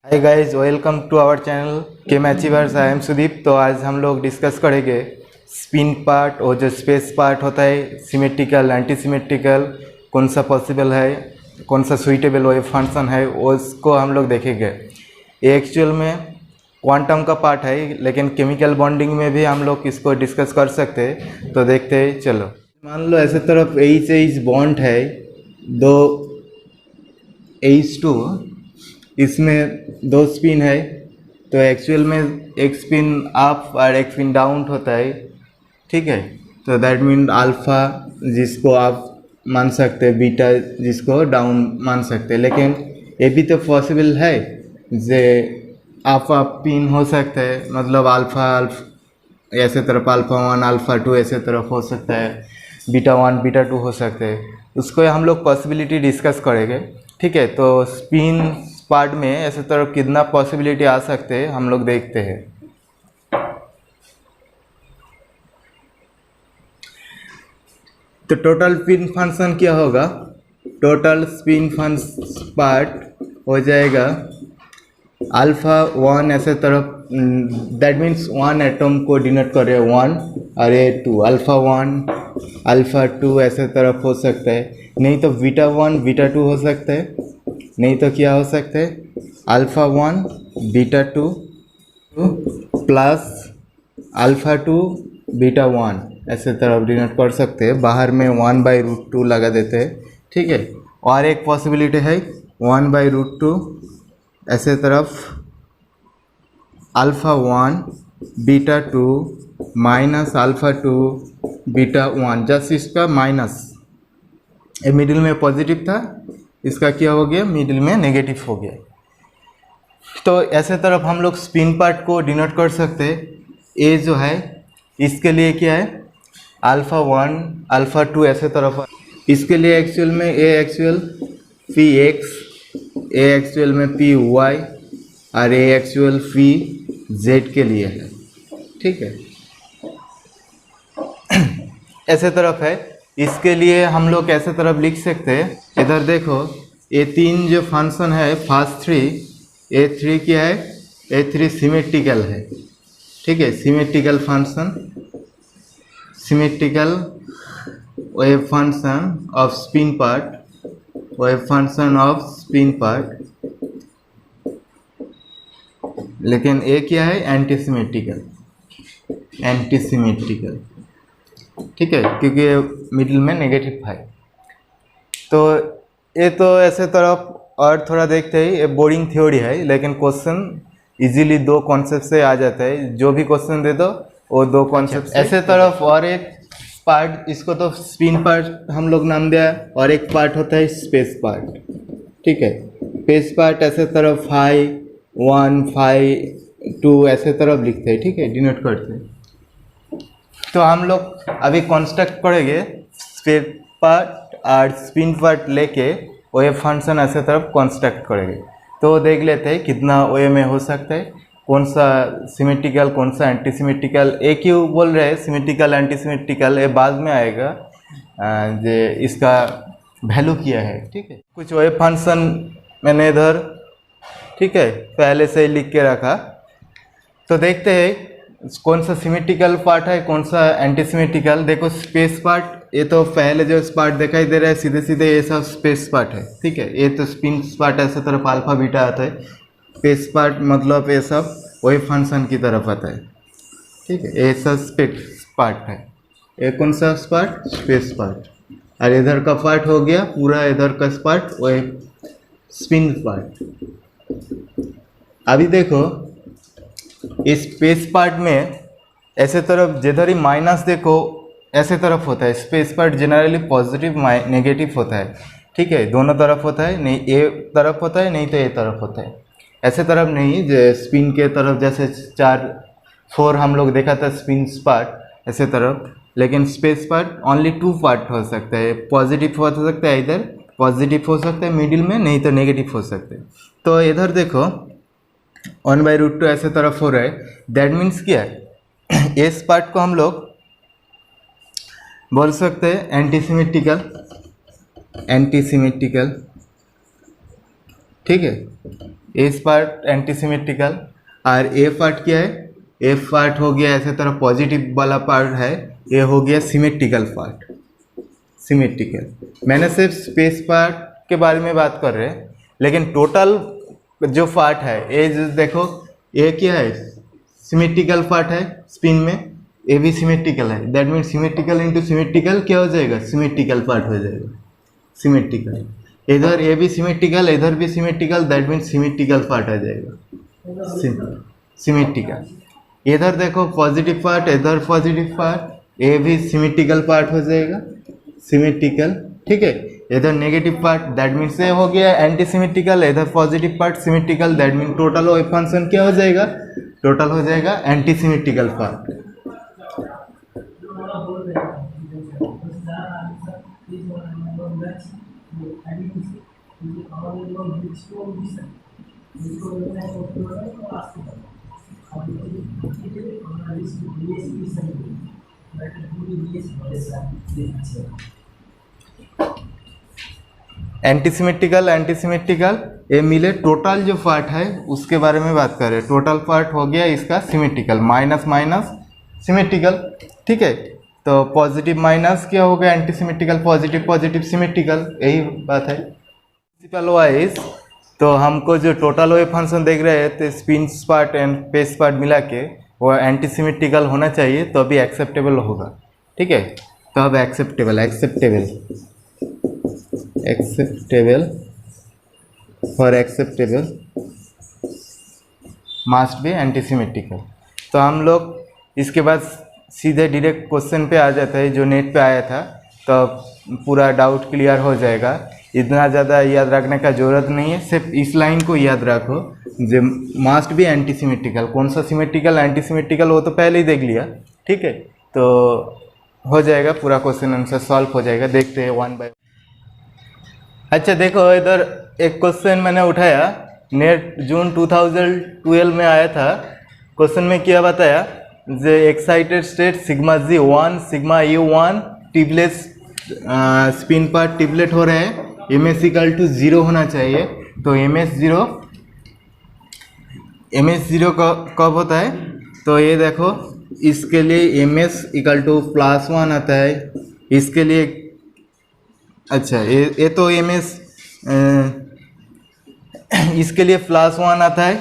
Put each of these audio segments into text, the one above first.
Hi guys, welcome to our channel Chem Achievers. I am Sudeep. तो आज हम लोग डिस्कस करेंगे स्पिन पार्ट और जो स्पेस पार्ट होता है, सिमेट्रिकल एंटी सिमेट्रिकल, कौन सा पॉसिबल है, कौन सा सुइटेबल वेव फंक्शन है, उसको हम लोग देखेंगे। ये एक्चुअल में क्वांटम का पार्ट है, लेकिन केमिकल बॉन्डिंग में भी हम लोग इसको डिस्कस कर सकते हैं। तो देखते हैं, चलो। मान लो ऐसे तरफ H बॉन्ड है, दो H2, इसमें दो स्पिन है। तो एक्चुअल में एक स्पिन अप और एक स्पिन डाउन होता है, ठीक है। तो दैट मीन अल्फ़ा जिसको आप मान सकते हैं, बीटा जिसको डाउन मान सकते हैं। लेकिन ये भी तो पॉसिबल है जे आप पिन हो सकता है, मतलब अल्फ़ा ऐसे तरफ अल्फ़ा 1 अल्फ़ा 2 ऐसे तरफ हो सकता है, बीटा 1 बीटा 2 हो सकते हैं। उसको हम लोग पॉसिबिलिटी डिस्कस करेंगे, ठीक है। तो स्पिन पार्ट में ऐसे तरफ कितना पॉसिबिलिटी आ सकते हैं हम लोग देखते हैं। तो टोटल स्पिन फंक्शन क्या होगा? टोटल स्पिन फंक्शन पार्ट हो जाएगा अल्फ़ा 1 ऐसे तरफ, दैट मीन्स 1 एटम को डिनोट कर रहे हैं 1, और ये 2 अल्फ़ा 1 अल्फ़ा 2 ऐसे तरफ हो सकता है। नहीं तो बीटा 1 बीटा 2 हो सकता है, नहीं तो क्या हो सकता है alpha 1 beta 2 plus alpha 2 beta 1 ऐसे तरफ डिनोट कर सकते हैं। बाहर में 1/√2 लगा देते हैं, ठीक है। और एक पॉसिबिलिटी है 1/√2 ऐसे तरफ alpha 1 beta 2 minus alpha 2 beta 1, just इसका माइनस, ये मिडिल में पॉजिटिव था, इसका क्या हो गया, मिडिल में नेगेटिव हो गया। तो ऐसे तरफ हम लोग स्पिन पार्ट को डिनोट कर सकते हैं। ए जो है इसके लिए क्या है, अल्फ़ा 1 अल्फ़ा 2 ऐसे तरफ। इसके लिए एक्चुअल में ए एक्चुअल पी एक्स, ए एक्चुअल में पी वाई, और ए एक्चुअल पी जेड के लिए है, ठीक है। ऐसे तरफ है, इसके लिए हम लोग ऐसे तरफ लिख सकते हैं। इधर देखो, ये तीन जो फंक्शन है, फर्स्ट थ्री, ए थ्री क्या है, ए थ्री सिमेट्रिकल है, ठीक है। Symmetrical function, symmetrical wave function off spin part, wave function off spin part. लेकिन ये क्या है, एंटी सिमेट्रिकल, एंटी सिमेट्रिकल, ठीक है, क्योंकि ये मिडिल में नेगेटिव है। तो ये तो ऐसे तरफ। और थोड़ा देखते हैं, ये बोरिंग थ्योरी है, लेकिन क्वेश्चन इजीली दो कॉन्सेप्ट से आ जाता है। जो भी क्वेश्चन दे दो वो दो कॉन्सेप्ट ऐसे तरफ। और एक पार्ट, इसको तो स्पिन पार्ट हम लोग नाम दिया, और एक पार्ट होता है स्पेस पार्ट, ठीक है। स्पेस पार्ट ऐसे तरफ 5 1 5 2 ऐसे तरफ लिखते हैं, ठीक है, डिनोट करते हैं। तो हम लोग अभी कंस्ट्रक्ट करेंगे स्पेस पार्ट और स्पिन पार्ट लेके वेव फंक्शन ऐसे तरफ कंस्ट्रक्ट करेंगे। तो देख लेते हैं कितना वे में हो सकता है, कौन सा सिमेट्रिकल कौन सा एंटी सिमेट्रिकल। ए क्यों बोल रहे हैं सिमेट्रिकल एंटी सिमेट्रिकल, ये बाद में आएगा जो इसका वैल्यू किया है, ठीक है। कुछ वेव फंक्शन मैंने इधर, ठीक है, पहले से ही लिख के रखा। तो देखते हैं कौन सा सिमेट्रिकल पार्ट है, कौन सा एंटी सिमेट्रिकल। देखो स्पेस पार्ट, ये तो पहले जो पार्ट दिखाई दे रहा है सीधे सीधे ये सब स्पेस पार्ट है, ठीक है। ये तो स्पिन पार्ट ऐसे तरफ अल्फा बीटा आता है। स्पेस पार्ट मतलब ये सब वही फंक्शन की तरफ आता है, ठीक है। ये सब स्पेस पार्ट है। ये कौन सा पार्ट, स्पेस पार्ट। और इधर का पार्ट हो गया पूरा, इधर का पार्ट वही स्पिन पार्ट। अभी देखो इस स्पेस पार्ट में ऐसे तरफ जिधर ही माइनस देखो ऐसे तरफ होता है। Space part generally positive negative होता है, ठीक है, दोनों तरफ होता है। नहीं ए तरफ होता है, नहीं तो ए तरफ होता है। ऐसे तरफ नहीं, जो स्पिन के तरफ जैसे 4 हम लोग देखा था स्पिन पार्ट ऐसे तरफ। लेकिन स्पेस पार्ट ओनली 2 पार्ट हो सकता है, पॉजिटिव हो सकता है, इधर पॉजिटिव हो सकता है मिडिल में, नहीं तो नेगेटिव हो सकता है। तो इधर देखो 1/√2 ऐसे तरफ हो रहा है। दैट मीन्स क्या है, इस पार्ट को हम लोग बोल सकते हैं एंटी सिमेट्रिकल, एंटी सिमेट्रिकल, ठीक है। इस पार्ट एंटी सिमेट्रिकल, और ए पार्ट क्या है, ए पार्ट हो गया ऐसे तरह पॉजिटिव वाला पार्ट है, ये हो गया सिमेट्रिकल पार्ट, सिमेट्रिकल। मैंने सिर्फ स्पेस पार्ट के बारे में बात कर रहे हैं, लेकिन टोटल जो पार्ट है ये जो देखो, ये क्या है, सिमेट्रिकल पार्ट है स्पिन में, ये भी सिमेट्रिकल है, that means symmetrical into symmetrical क्या हो जाएगा, सिमेट्रिकल पार्ट हो जाएगा, सिमेट्रिकल। इधर ये भी सिमेट्रिकल, इधर भी symmetrical, that means symmetrical part आ जाएगा, सिमेट्रिकल। इधर देखो पॉजिटिव पार्ट, इधर पॉजिटिव पार्ट, ये भी सिमेट्रिकल पार्ट हो जाएगा, सिमेट्रिकल, ठीक है। इधर नेगेटिव पार्ट, दैट मीन्स ये हो गया एंटी सिमेट्रिकल, इधर positive part symmetrical, that mean total wave function क्या हो जाएगा, टोटल हो जाएगा anti symmetrical part. Anti symmetrical ये मिले, टोटल जो पार्ट है उसके बारे में बात कर रहे हैं। टोटल पार्ट हो गया इसका सिमेट्रिकल, माइनस माइनस सिमेट्रिकल, ठीक है। तो पॉजिटिव माइनस क्या हो गया, anti symmetrical, positive positive symmetrical, यही बात है। प्रिंसिपल वाइज तो हमको जो टोटल वेव फंक्शन देख रहे हैं, तो spin part and face part मिला के वो एंटी सिमेट्रिकल होना चाहिए, तो अभी एक्सेप्टेबल होगा, ठीक है। तो अब acceptable for acceptable must be anti symmetrical. तो हम लोग इसके बाद सीधे डायरेक्ट क्वेश्चन पे आ जाता है जो नेट पे आया था, तो पूरा डाउट क्लियर हो जाएगा। इतना ज़्यादा याद रखने का ज़रूरत नहीं है, सिर्फ इस लाइन को याद रखो, जो मस्ट बी एंटी सिमेट्रिकल। कौन सा सिमेट्रिकल एंटी सिमेट्रिकल वो तो पहले ही देख लिया, ठीक है। तो हो जाएगा पूरा क्वेश्चन आंसर सॉल्व हो जाएगा। देखते हैं वन बाय। अच्छा देखो, इधर एक क्वेश्चन मैंने उठाया, नेट जून 2012 में आया था। क्वेश्चन में क्या बताया, जो excited state sigma G1 sigma U1 triplet spin part triplet हो रहे हैं, ms इक्वल टू 0 होना चाहिए। तो ms 0 कब होता है, तो ये देखो इसके लिए ms इक्वल टू +1 आता है, इसके लिए अच्छा ये तो ms इसके लिए +1 आता है,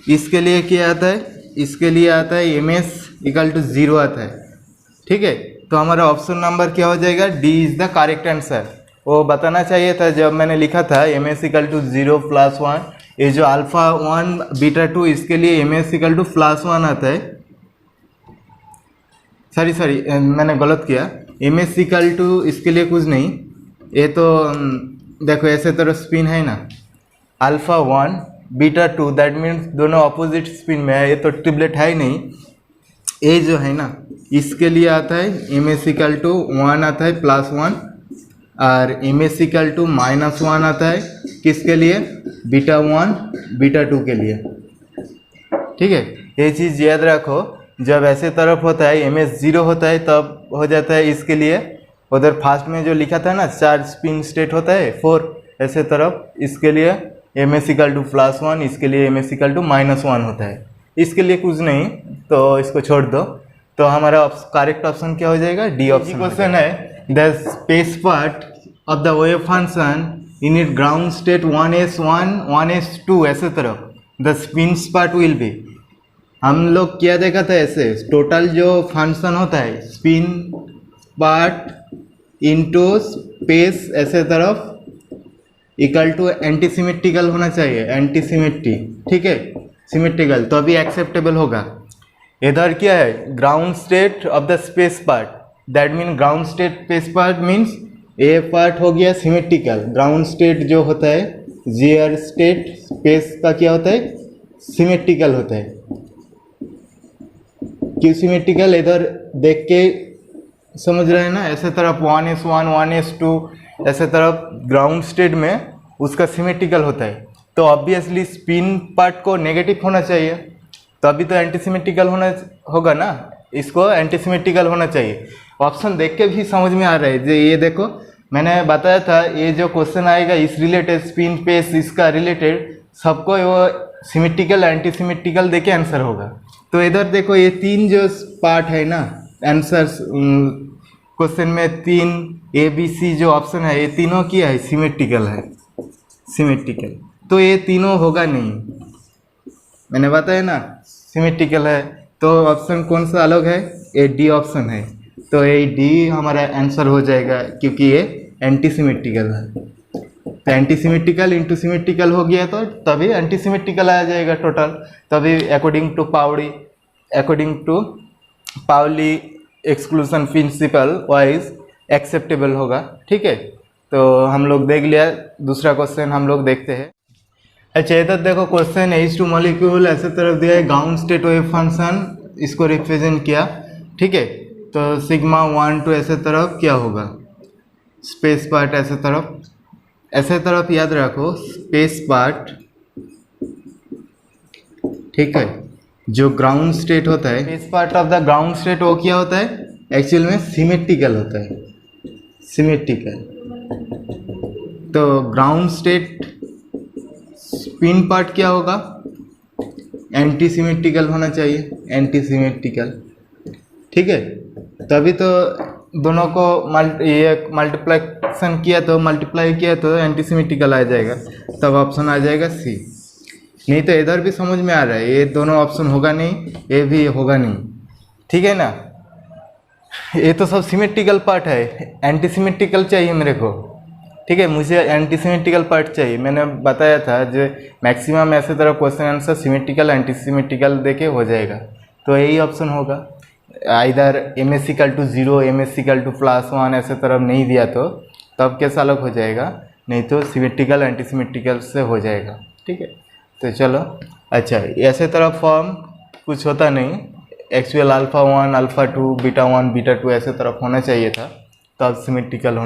इसके लिए क्या आता है, इसके लिए आता है ms इक्वल टू 0 आता है, ठीक है। तो हमारा ऑप्शन नंबर क्या हो जाएगा, D is the correct answer. वो बताना चाहिए था जब मैंने लिखा था ms इक्वल टू 0 +1, ये जो अल्फ़ा 1 बीटा 2 इसके लिए ms इक्वल टू +1 आता है। सॉरी मैंने गलत किया, ms इक्वल टू इसके लिए कुछ नहीं, ये तो देखो ऐसे तरह स्पिन है ना, अल्फ़ा 1 बीटा 2, दैट मीन्स दोनों अपोजिट स्पिन में है, ये तो ट्रिपलेट है ही नहीं। ये जो है ना इसके लिए आता है ms इक्वल टू 1 आता है +1, और ms इक्वल टू -1 आता है किसके लिए, बीटा 1 बीटा 2 के लिए, ठीक है। ये चीज़ याद रखो, जब ऐसे तरफ होता है ms 0 होता है तब हो जाता है इसके लिए, उधर फास्ट में जो लिखा था ना 4 स्पिन स्टेट होता है 4, ऐसे तरफ इसके लिए ms इक्वल टू +1, इसके लिए ms इक्वल टू -1 होता है, इसके लिए कुछ नहीं, तो इसको छोड़ दो। तो हमारा करेक्ट ऑप्शन क्या हो जाएगा, डी ऑप्शन। क्वेश्चन है, the space part of the wave function in it ground state 1s1 1s2 ऐसे तरफ the spin part will be. हम लोग क्या देखा था, ऐसे टोटल जो फंक्शन होता है स्पिन पार्ट इनटू स्पेस ऐसे तरफ इक्वल टू एंटी सिमेट्रिकल होना चाहिए, एंटी सिमेट्री, ठीक है, सिमेट्रिकल, तो अभी एक्सेप्टेबल होगा। इधर क्या है, ground state of the space part, that mean ground state space part means A part हो गया सिमेट्रिकल, ग्राउंड स्टेट जो होता है जीयर स्टेट स्पेस का क्या होता है, सिमेट्रिकल होता है। क्यों सिमेट्रिकल, इधर देख के समझ रहे हैं ना, ऐसे तरफ 1s1 1s2 ऐसे तरफ ग्राउंड स्टेट में उसका सिमेट्रिकल होता है, तो ऑब्वियसली स्पिन पार्ट को नेगेटिव होना चाहिए, तभी तो एंटी सिमेट्रिकल होगा ना, इसको एंटी सिमेट्रिकल होना चाहिए। ऑप्शन देख के भी समझ में आ रहा है, जो ये देखो मैंने बताया था, ये जो क्वेश्चन आएगा इस रिलेटेड स्पिन पेस इसका रिलेटेड सबको वो सिमेट्रिकल एंटी सिमेट्रिकल देके आंसर होगा। तो इधर देखो ये तीन जो पार्ट है ना आंसर क्वेश्चन में, तीन ए बी सी जो ऑप्शन है ये तीनों क्या है, सिमेट्रिकल है, सिमेट्रिकल। तो ये तीनों होगा नहीं, मैंने बताया ना सिमेट्रिकल है। तो ऑप्शन कौन सा अलग है, ए डी ऑप्शन है। तो ये डी हमारा आंसर हो जाएगा क्योंकि ये एंटी सिमेट्रिकल है। तो एंटी सिमेट्रिकल इंटू सिमेट्रिकल हो गया तो तभी एंटी सिमेट्रिकल आ जाएगा टोटल, तभी according to Pauli exclusion principle wise acceptable होगा। ठीक है, तो हम लोग देख लिया। दूसरा क्वेश्चन हम लोग देखते हैं। अच्छा इधर देखो क्वेश्चन H2 मॉलिक्यूल ऐसे तरफ दिया है, ग्राउंड स्टेट वेव फंक्शन इसको रिप्रेजेंट किया। ठीक है, तो सिग्मा 1 2 ऐसे तरफ क्या होगा, स्पेस पार्ट ऐसे तरफ याद रखो स्पेस पार्ट। ठीक है, जो ग्राउंड स्टेट होता है space part of the ground state वो क्या होता है, एक्चुअल में सिमेट्रिकल होता है, सिमेट्रिकल। तो ग्राउंड स्टेट स्पिन पार्ट क्या होगा, एंटी सिमेट्रिकल होना चाहिए, एंटी सिमेट्रिकल। ठीक है, तभी तो दोनों को मल्टीप्लाई किया तो एंटी सिमेट्रिकल आ जाएगा, तब ऑप्शन आ जाएगा सी। नहीं तो इधर भी समझ में आ रहा है, ये दोनों ऑप्शन होगा नहीं, ये भी होगा नहीं। ठीक है ना, ये तो सब सिमेट्रिकल पार्ट है, एंटी सिमेट्रिकल चाहिए मेरे को। ठीक है, मुझे एंटी सिमेट्रिकल पार्ट चाहिए। मैंने बताया था जो मैक्सिमम ऐसे तरह question answer symmetrical anti symmetrical देके हो जाएगा, तो यही ऑप्शन होगा। इधर MS=0 MS=+1 ऐसे तरफ नहीं दिया तो तब कैसा अलग हो जाएगा, नहीं तो सिमेट्रिकल एंटी सिमेट्रिकल से हो जाएगा। ठीक है, तो चलो। अच्छा ऐसे तरफ फॉर्म कुछ होता नहीं, एक्चुअल α1 α2 β1 β2 ऐसे तरफ होना चाहिए था, तब सिमेट्रिकल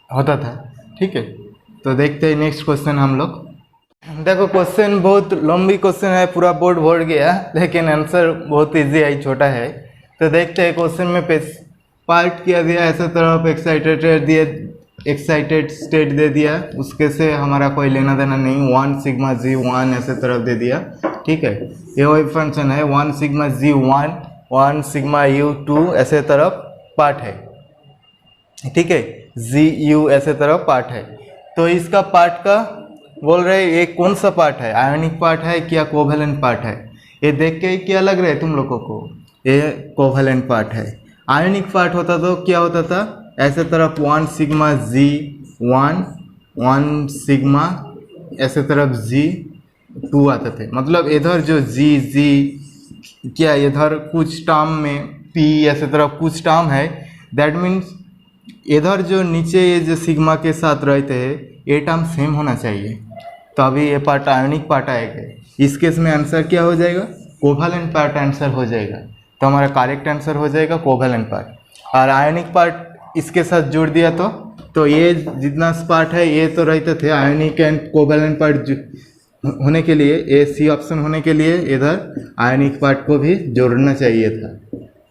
होता था। ठीक है, तो देखते हैं नेक्स्ट क्वेश्चन हम लोग। देखो क्वेश्चन बहुत लंबी क्वेश्चन है, पूरा बोर्ड भर गया, लेकिन आंसर बहुत इजी है, छोटा है। तो देखते हैं क्वेश्चन में पार्ट किया दिया ऐसे तरफ एक्साइटेड स्टेट दे दिया, उसके से हमारा कोई लेना देना नहीं। 1 सिग्मा g1 ऐसे तरफ दे दिया। ठीक है, ये वही फंक्शन है 1 सिग्मा g1 1 सिग्मा u2 ऐसे तरफ पार्ट है। ठीक है, GU ऐसे तरफ पार्ट है। तो इसका पार्ट का बोल रहे ये कौन सा पार्ट है, आयनिक पार्ट है क्या कोवेलेंट पार्ट है। ये देख के क्या लग रहा है तुम लोगों को, ये कोवेलेंट पार्ट है। आयनिक पार्ट होता तो क्या होता था, ऐसे तरफ 1 सिग्मा g1 1 सिग्मा ऐसे तरफ g2 आते थे। मतलब इधर जो g क्या इधर कुछ टर्म में p ऐसे तरफ कुछ टर्म है, दैट मीन्स इधर जो नीचे ये जो सिग्मा के साथ रहते हैं ये टर्म सेम होना चाहिए, तो अभी ये पार्ट आयनिक पार्ट आएगा। इस केस में आंसर क्या हो जाएगा, कोवेलेंट पार्ट आंसर हो जाएगा। तो हमारा करेक्ट आंसर हो जाएगा कोवेलेंट पार्ट। और आयनिक पार्ट इसके साथ जोड़ दिया तो ये जितना पार्ट है ये तो रहते थे, आयनिक एंड कोवेलेंट पार्ट होने के लिए, ए सी ऑप्शन होने के लिए इधर आयनिक पार्ट को भी जोड़ना चाहिए था।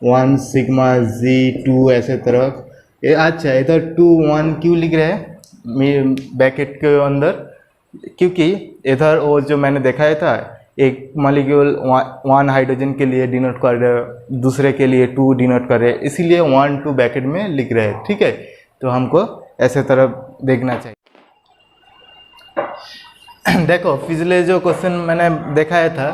1 सिग्मा g2 ऐसे तरफ ये। अच्छा इधर 2 1 क्यों लिख रहे हैं ब्रैकेट के अंदर, क्योंकि इधर वो जो मैंने दिखाया था एक मॉलिक्यूल 1 हाइड्रोजन के लिए डिनोट कर रहे, दूसरे के लिए 2 डिनोट कर रहे, इसीलिए 1 2 ब्रैकेट में लिख रहे हैं। ठीक है, तो हमको ऐसे तरफ देखना चाहिए। देखो पिछले जो क्वेश्चन मैंने दिखाया था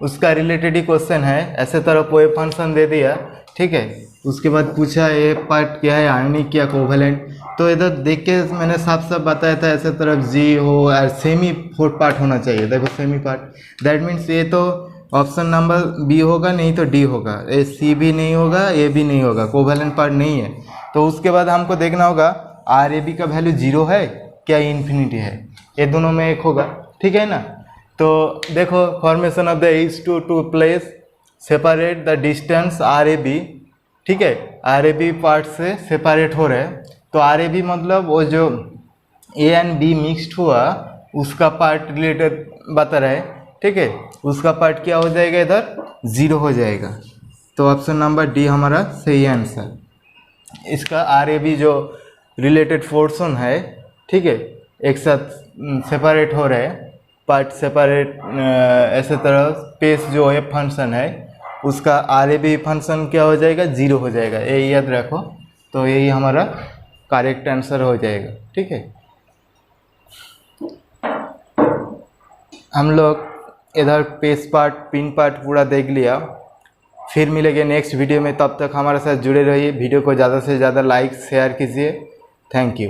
उसका रिलेटेड ही क्वेश्चन है। ऐसे तरफ वेव फंक्शन दे दिया, ठीक है, उसके बाद पूछा ये पार्ट क्या है, आयनिक क्या कोवेलेंट। तो इधर देख के मैंने साफ साफ बताया था ऐसे तरफ जी हो और सेमी फोर्थ पार्ट होना चाहिए। देखो सेमी पार्ट, दैट मीन्स ये तो ऑप्शन नंबर बी होगा, नहीं तो डी होगा। ए सी भी नहीं होगा, ए भी नहीं होगा, कोवेलेंट पार्ट नहीं है। तो उसके बाद हमको देखना होगा आर ए बी का वैल्यू 0 है क्या इन्फिनिटी है, ये दोनों में एक होगा। ठीक है ना। तो देखो formation of the H2 to place separate the distance R A B. ठीक है, आर ए बी पार्ट से सेपरेट हो रहे हैं। तो आर ए बी मतलब वो जो ए एंड बी मिक्सड हुआ उसका पार्ट रिलेटेड बता रहा है। ठीक है, उसका पार्ट क्या हो जाएगा, इधर 0 हो जाएगा। तो ऑप्शन नंबर डी हमारा सही आंसर। इसका आर ए बी जो रिलेटेड पोर्शन है, ठीक है, एक साथ सेपरेट हो रहे हैं, पार्ट सेपरेट ऐसे तरह स्पेस जो है फंक्शन है उसका आर ए बी फंक्शन क्या हो जाएगा, 0 हो जाएगा। ये याद रखो। तो यही हमारा करेक्ट आंसर हो जाएगा। ठीक है, हम लोग इधर पेस पार्ट पिन पार्ट पूरा देख लिया। फिर मिलेंगे नेक्स्ट वीडियो में, तब तक हमारे साथ जुड़े रहिए। वीडियो को ज़्यादा से ज़्यादा लाइक शेयर कीजिए। Thank you.